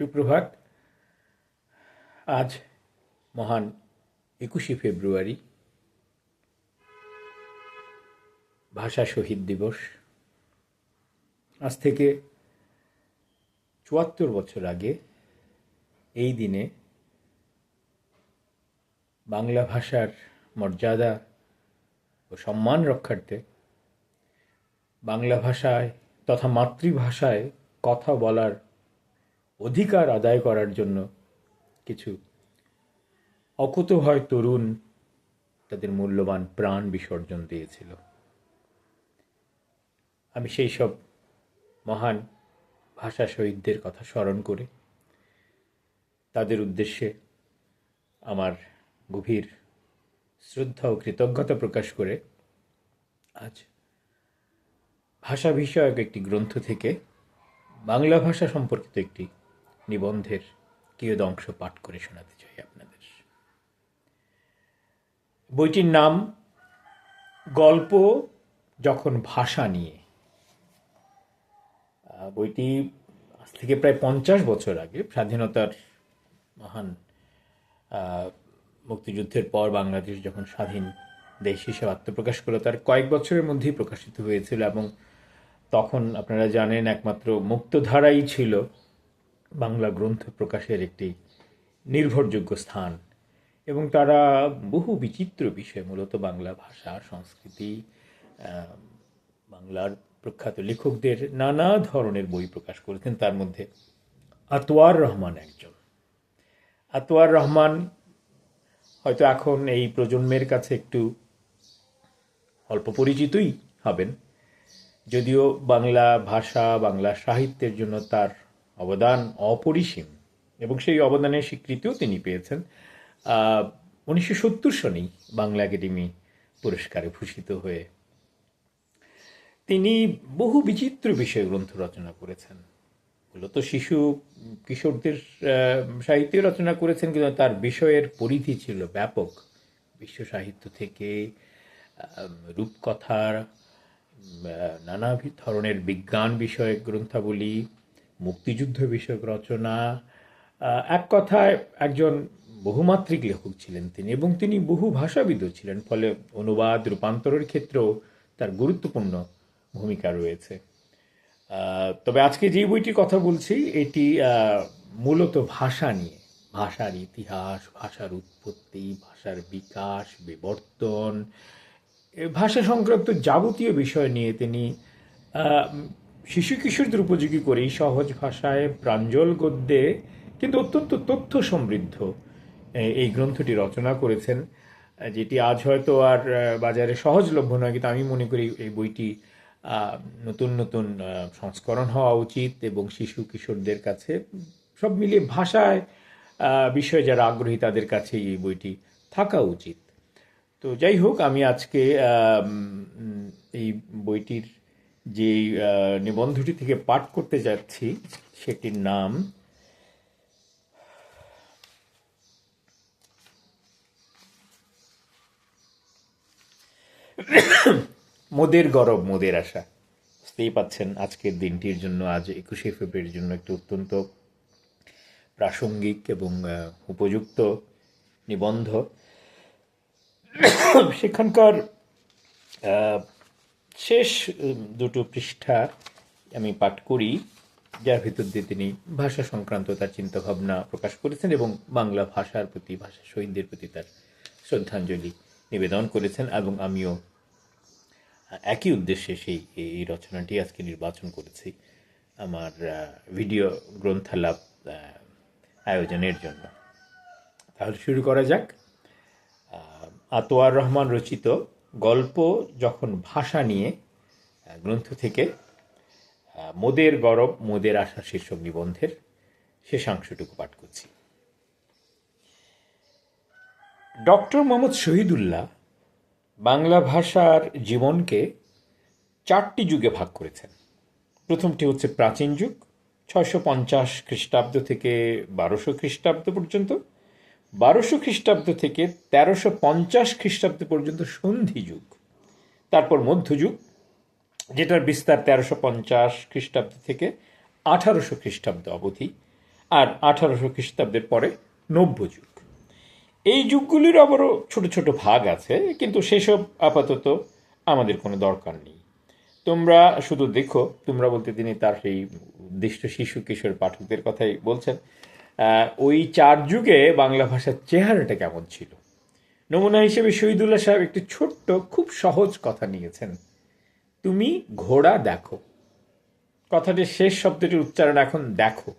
সুপ্রভাত। আজ মহান 21শে ফেব্রুয়ারি, ভাষা শহীদ দিবস। আজ থেকে ৭৪ বছর আগে এই দিনে বাংলা ভাষার মর্যাদা ও সম্মান রক্ষার্থে বাংলা ভাষায় তথা মাতৃভাষায় কথা বলার অধিকার আদায় করার জন্য কিছু অকুতোভয় তরুণ তাদের মূল্যবান প্রাণ বিসর্জন দিয়েছিল। আমি সেই সব মহান ভাষা শহীদদের কথা স্মরণ করে তাদের উদ্দেশ্যে আমার গভীর শ্রদ্ধা ও কৃতজ্ঞতা প্রকাশ করে আজ ভাষা বিষয়ক একটি গ্রন্থ থেকে বাংলা ভাষা সম্পর্কিত একটি নিবন্ধের কিয়দংশ পাঠ করে শোনাতে চাই আপনাদের। বইটির নাম গল্প যখন ভাষা নিয়ে। বইটি আজ থেকে প্রায় 50 বছর আগে, স্বাধীনতার মহান মুক্তিযুদ্ধের পর বাংলাদেশ যখন স্বাধীন দেশ হিসেবে আত্মপ্রকাশ করলো, তার কয়েক বছরের মধ্যেই প্রকাশিত হয়েছিল। এবং তখন আপনারা জানেন একমাত্র মুক্তধারাই ছিল বাংলা গ্রন্থ প্রকাশের একটি নির্ভরযোগ্য স্থান। এবং তারা বহু বিচিত্র বিষয়, মূলত বাংলা ভাষা, সংস্কৃতি, বাংলার প্রখ্যাত লেখকদের নানা ধরনের বই প্রকাশ করেছেন। তার মধ্যে আতওয়ার রহমান একজন। আতওয়ার রহমান হয়তো এখন এই প্রজন্মের কাছে একটু অল্প পরিচিতই হবেন, যদিও বাংলা ভাষা, বাংলা সাহিত্যের জন্য তার অবদান অপরিসীম এবং সেই অবদানের স্বীকৃতিও তিনি পেয়েছেন। 1970 সনেই বাংলা একাডেমি পুরস্কারে ভূষিত হয়ে তিনি বহু বিচিত্র বিষয় গ্রন্থ রচনা করেছেন। মূলত শিশু কিশোরদের সাহিত্য রচনা করেছেন, কিন্তু তার বিষয়ের পরিধি ছিল ব্যাপক। বিশ্ব সাহিত্য থেকে রূপকথার, নানা ধরনের বিজ্ঞান বিষয়ক গ্রন্থাবলী, মুক্তিযুদ্ধ বিষয়ক রচনা। এক কথায় একজন বহুমাত্রিক লেখক ছিলেন তিনি, এবং তিনি বহু ভাষাবিদও ছিলেন। ফলে অনুবাদ, রূপান্তরের ক্ষেত্রেও তার গুরুত্বপূর্ণ ভূমিকা রয়েছে। তবে আজকে যে বইটির কথা বলছি, এটি মূলত ভাষা নিয়ে। ভাষার ইতিহাস, ভাষার উৎপত্তি, ভাষার বিকাশ, বিবর্তন, ভাষা সংক্রান্ত যাবতীয় বিষয় নিয়ে তিনি শিশু কিশোরদের উপযোগী করেই সহজ ভাষায়, প্রাঞ্জল গদ্যে, কিন্তু অত্যন্ত তথ্য সমৃদ্ধ এই গ্রন্থটি রচনা করেছেন, যেটি আজ হয়তো আর বাজারে সহজলভ্য নয়। কিন্তু আমি মনে করি এই বইটি নতুন নতুন সংস্করণ হওয়া উচিত এবং শিশু কিশোরদের কাছে, সব মিলিয়ে ভাষায় বিষয়ে যারা আগ্রহী তাদের কাছে এই বইটি থাকা উচিত। তো যাই হোক, আমি আজকে এই বইটির যে নিবন্ধটি থেকে পাঠ করতে যাচ্ছি সেটির নাম মোদের গরব মোদের আশা। বুঝতেই পাচ্ছেন আজকের দিনটির জন্য, আজ 21শে ফেব্রুয়ারির জন্য একটি অত্যন্ত প্রাসঙ্গিক এবং উপযুক্ত নিবন্ধ। সেখানকার শেষ দুটো পৃষ্ঠা আমি পাঠ করি, যার ভিতর দিয়ে তিনি ভাষা সংক্রান্ত তার চিন্তাভাবনা প্রকাশ করেছেন এবং বাংলা ভাষার প্রতি, ভাষা শহীদদের প্রতি তার শ্রদ্ধাঞ্জলি নিবেদন করেছেন। এবং আমিও একই উদ্দেশ্যে এই রচনাটি আজকে নির্বাচন করেছি আমার ভিডিও গ্রন্থালাপ আয়োজনের জন্য। তাহলে শুরু করা যাক। আতওয়ার রহমান রচিত গল্প যখন ভাষা নিয়ে গ্রন্থ থেকে মোদের গরব মোদের আশা শীর্ষক নিবন্ধের শেষাংশটুকু পাঠ করছি। ডক্টর মোহাম্মদ শহীদুল্লাহ বাংলা ভাষার জীবনকে 4টি যুগে ভাগ করেছেন। প্রথমটি হচ্ছে প্রাচীন যুগ, 650 খ্রিস্টাব্দ থেকে 1200 খ্রিস্টাব্দ পর্যন্ত। 1200 খ্রিস্টাব্দ থেকে 1350 খ্রিস্টাব্দ পর্যন্ত সন্ধি যুগ। তারপর মধ্যযুগ, যেটার বিস্তার 1350 খ্রিস্টাব্দ থেকে 1800 খ্রিস্টাব্দ অবধি। আর 1800 খ্রিস্টাব্দের পরে নব্য যুগ। এই যুগগুলির আবারও ছোট ছোট ভাগ আছে, কিন্তু সেসব আপাতত আমাদের কোনো দরকার নেই। তোমরা শুধু দেখো, তোমরা বলতে তিনি তার সেই উদ্দিষ্ট শিশু কিশোর পাঠকদের কথাই বলছেন, ওই 4 যুগে বাংলা ভাষার চেহারাটা কেমন ছিল। নমুনা হিসেবে শহীদুল্লাহ সাহেব একটি ছোট্ট খুব সহজ কথা নিয়েছেন, তুমি ঘোড়া দেখো। কথাটির শেষ শব্দটির উচ্চারণ এখন দেখো।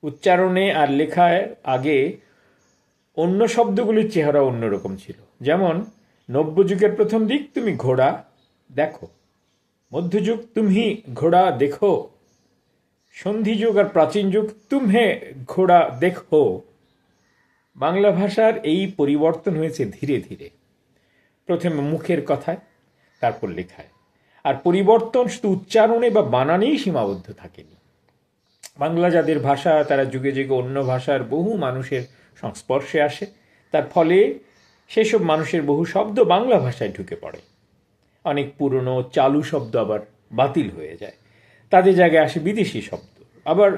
উচ্চারণে আর লেখায় আগে অন্য শব্দগুলির চেহারা অন্যরকম ছিল। যেমন নব্যযুগের প্রথম দিক তুমি ঘোড়া দেখো, মধ্যযুগ তুমি ঘোড়া দেখো, সন্ধিযুগ আর প্রাচীন যুগ তুমহে ঘোড়া দেখো। বাংলা ভাষার এই পরিবর্তন হয়েছে ধীরে ধীরে, প্রথমে মুখের কথায়, তারপর লেখায়। আর পরিবর্তন শুধু উচ্চারণে বা বানানেই সীমাবদ্ধ থাকেনি। বাংলা যাদের ভাষা, তারা যুগে যুগে অন্য ভাষার বহু মানুষের সংস্পর্শে আসে। তার ফলে সেসব মানুষের বহু শব্দ বাংলা ভাষায় ঢুকে পড়ে। অনেক পুরনো চালু শব্দ আবার বাতিল হয়ে যায়, তাদের জায়গায় আসে বিদেশি শব্দ। আবার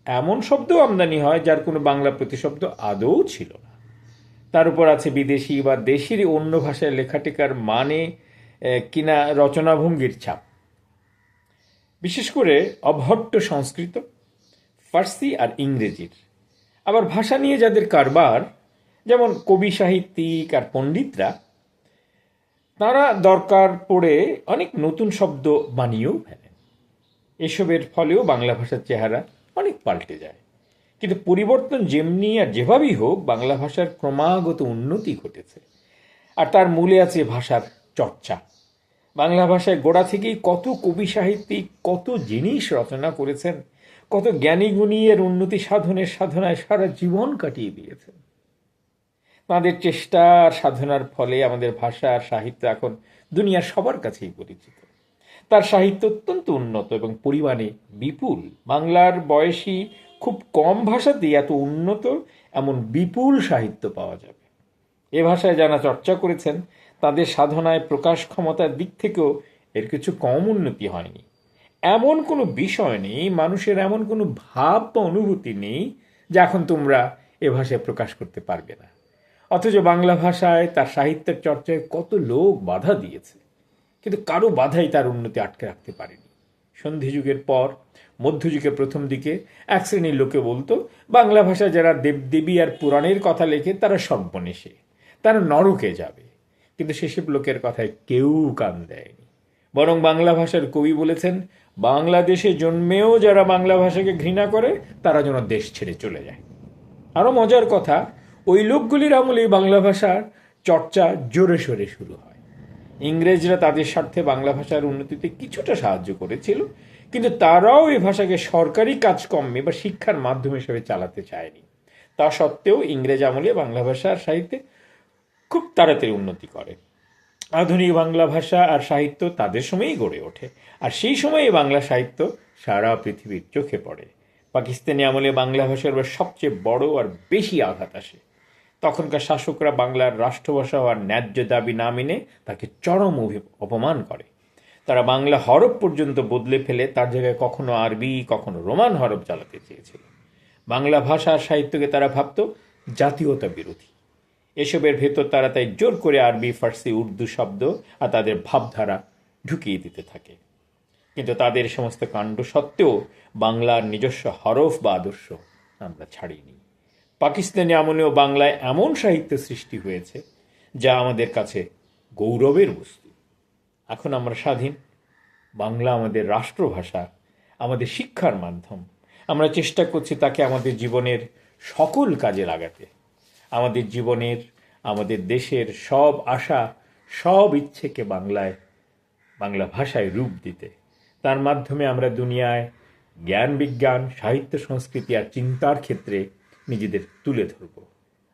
এমন শব্দও আমদানি হয় যার কোনো বাংলা প্রতিশব্দ আদৌ ছিল না। তার উপর আছে বিদেশি বা দেশেরই অন্য ভাষায় লেখাটেকার মানে কিনা রচনাভঙ্গির ছাপ। বিশেষ করে অভট্ট সংস্কৃত, ফার্সি আর ইংরেজির। আবার ভাষা নিয়ে যাদের কারবার, যেমন কবি সাহিত্যিক আর পণ্ডিতরা, তারা দরকার পড়ে অনেক নতুন শব্দ বানিয়েও ফেলেন। এসবের ফলেও বাংলা ভাষার চেহারা অনেক পাল্টে যায়। কিন্তু পরিবর্তন যেমনি আর যেভাবেই হোক, বাংলা ভাষার ক্রমাগত উন্নতি ঘটেছে। আর তার মূলে আছে ভাষার চর্চা। বাংলা ভাষায় গোড়া থেকেই কত কবি সাহিত্যিক কত জিনিস রচনা করেছেন, কত জ্ঞানী গুণী এর উন্নতি সাধনের সাধনায় সারা জীবন কাটিয়ে দিয়েছেন। তাঁদের চেষ্টা আর সাধনার ফলে আমাদের ভাষা আর সাহিত্য এখন দুনিয়ার সবার কাছেই পরিচিত। তার সাহিত্য অত্যন্ত উন্নত এবং পরিমাণে বিপুল। বাংলার বয়সী খুব কম ভাষাতেই এত উন্নত এমন বিপুল সাহিত্য পাওয়া যাবে। এ ভাষায় যারা চর্চা করেছেন, তাদের সাধনায় প্রকাশ ক্ষমতার দিক থেকেও এর কিছু কম উন্নতি হয়নি। এমন কোনো বিষয় নেই, মানুষের এমন কোনো ভাব বা অনুভূতি নেই যা এখন তোমরা এ ভাষায় প্রকাশ করতে পারবে না। অথচ বাংলা ভাষায় তার সাহিত্যের চর্চায় কত লোক বাধা দিয়েছে, কিন্তু কারো বাধাই তার উন্নতি আটকে রাখতে পারেনি। সন্ধিযুগের পর মধ্যযুগের প্রথম দিকে এক শ্রেণীর লোকে বলতো, বাংলা ভাষায় যারা দেবদেবী আর পুরাণের কথা লেখে তারা সর্বনেশে, তারা নরকে যাবে। কিন্তু সেসব লোকের কথায় কেউ কান দেয়নি। বরং বাংলা ভাষার কবি বলেছেন, বাংলাদেশে জন্মেও যারা বাংলা ভাষাকে ঘৃণা করে তারা যেন দেশ ছেড়ে চলে যায়। আরও মজার কথা, ওই লোকগুলির আমলেই বাংলা ভাষার চর্চা জোরে সোরে শুরু হয়। ইংরেজরা তাদের স্বার্থে বাংলা ভাষার উন্নতিতে কিছুটা সাহায্য করেছিল, কিন্তু তারাও এই ভাষাকে সরকারি কাজকর্মে বা শিক্ষার মাধ্যম হিসেবে চালাতে চায়নি। তা সত্ত্বেও ইংরেজ আমলে বাংলা ভাষার সাহিত্যে খুব তাড়াতাড়ি উন্নতি করে। আধুনিক বাংলা ভাষা আর সাহিত্য তাদের সময়ই গড়ে ওঠে, আর সেই সময়ে বাংলা সাহিত্য সারা পৃথিবীর চোখে পড়ে। পাকিস্তানি আমলে বাংলা ভাষার সবচেয়ে বড় আর বেশি আঘাত আসে। তখনকার শাসকরা বাংলার রাষ্ট্রভাষা হওয়ার ন্যায্য দাবি না মেনে তাকে চরম অপমান করে। তারা বাংলা হরফ পর্যন্ত বদলে ফেলে তার জায়গায় কখনো আরবি কখনো রোমান হরফ চালাতে চেয়েছিল। বাংলা ভাষা আর সাহিত্যকে তারা ভাবত জাতীয়তা বিরোধী। এসবের ভেতর তারা তাই জোর করে আরবি, ফার্সি, উর্দু শব্দ আর তাদের ভাবধারা ঢুকিয়ে দিতে থাকে। কিন্তু তাদের সমস্ত কাণ্ড সত্ত্বেও বাংলার নিজস্ব হরফ বা আদর্শ আমরা ছাড়িনি। পাকিস্তানি আমলেও বাংলায় এমন সাহিত্য সৃষ্টি হয়েছে যা আমাদের কাছে গৌরবের বস্তু। এখন আমরা স্বাধীন, বাংলা আমাদের রাষ্ট্রভাষা, আমাদের শিক্ষার মাধ্যম। আমরা চেষ্টা করছি তাকে আমাদের জীবনের সকল কাজে লাগাতে, আমাদের জীবনের, আমাদের দেশের সব আশা, সব ইচ্ছেকে বাংলা ভাষায় রূপ দিতে। তার মাধ্যমে আমরা দুনিয়ায় জ্ঞান, বিজ্ঞান, সাহিত্য, সংস্কৃতি আর চিন্তার ক্ষেত্রে নিজেদের তুলে ধরব।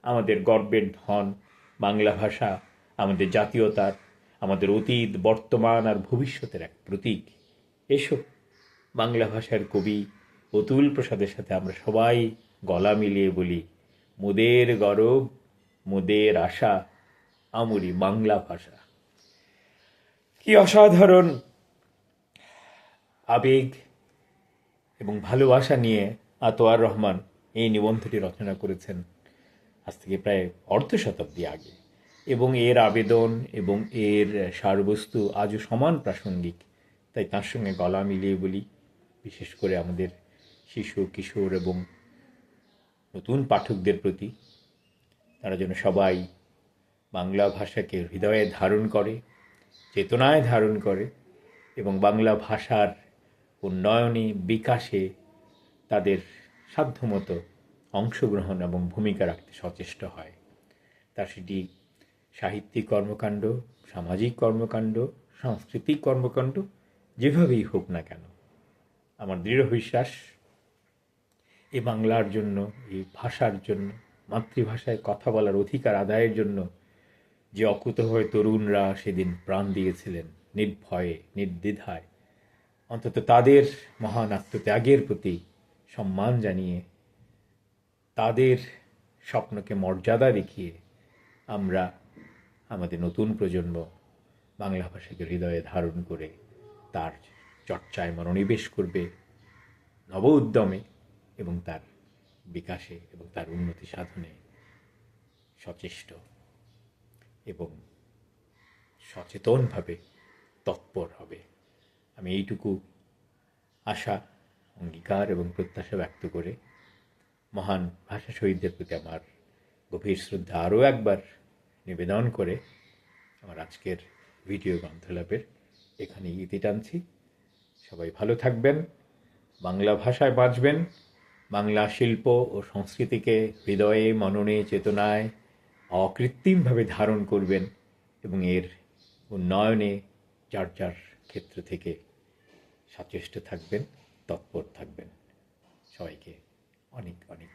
আমাদের গর্বের ধন বাংলা ভাষা, আমাদের জাতীয়তার, আমাদের অতীত, বর্তমান আর ভবিষ্যতের এক প্রতীক। এসো, বাংলা ভাষার কবি অতুল প্রসাদের সাথে আমরা সবাই গলা মিলিয়ে বলি, মোদের গরব, মোদের আশা, আমরি বাংলা ভাষা। কি অসাধারণ আবেগ এবং ভালোবাসা নিয়ে আতোয়ার রহমান এই নিবন্ধটি রচনা করেছেন আজ থেকে প্রায় অর্ধ শতাব্দী আগে, এবং এর আবেদন এবং এর সারবস্তু আজও সমান প্রাসঙ্গিক। তাই তার সঙ্গে গলা মিলিয়ে বলি, বিশেষ করে আমাদের শিশু, কিশোর এবং নতুন পাঠকদের প্রতি, তারা যেন সবাই বাংলা ভাষাকে হৃদয়ে ধারণ করে, চেতনায় ধারণ করে এবং বাংলা ভাষার উন্নয়নে, বিকাশে তাদের সাধ্যমতো অংশগ্রহণ এবং ভূমিকা রাখতে সচেষ্ট হয়। তা সেটি সাহিত্যিক কর্মকাণ্ড, সামাজিক কর্মকাণ্ড, সাংস্কৃতিক কর্মকাণ্ড যেভাবেই হোক না কেন, আমার দৃঢ় বিশ্বাস এই বাংলার জন্য, এই ভাষার জন্য, মাতৃভাষায় কথা বলার অধিকার আদায়ের জন্য যে অকুতোভয় তরুণরা সেদিন প্রাণ দিয়েছিলেন নির্ভয়ে, নির্দ্বিধায়, অন্তত তাদের মহান আত্মত্যাগের প্রতি সম্মান জানিয়ে, তাদের স্বপ্নকে মর্যাদা দেখিয়ে আমরা আমাদের নতুন প্রজন্ম বাংলা ভাষাকে হৃদয়ে ধারণ করে তার চর্চায় মনোনিবেশ করবে নব উদ্যমে এবং তার বিকাশে এবং তার উন্নতি সাধনে সচেষ্ট এবং সচেতনভাবে তৎপর হবে। আমি এইটুকু আশা, অঙ্গীকার এবং প্রত্যাশা ব্যক্ত করে মহান ভাষা শহীদদের প্রতি আমার গভীর শ্রদ্ধা আরও একবার নিবেদন করে আমার আজকের ভিডিও গ্রন্থলাপের এখানে ইতি টানছি। সবাই ভালো থাকবেন, বাংলা ভাষায় বাঁচবেন, বাংলা শিল্প ও সংস্কৃতিকে হৃদয়ে, মননে, চেতনায় অকৃত্রিমভাবে ধারণ করবেন এবং এর উন্নয়নে যার যার ক্ষেত্র থেকে সচেষ্ট থাকবেন, তৎপর থাকবেন। সবাইকে অনেক অনেক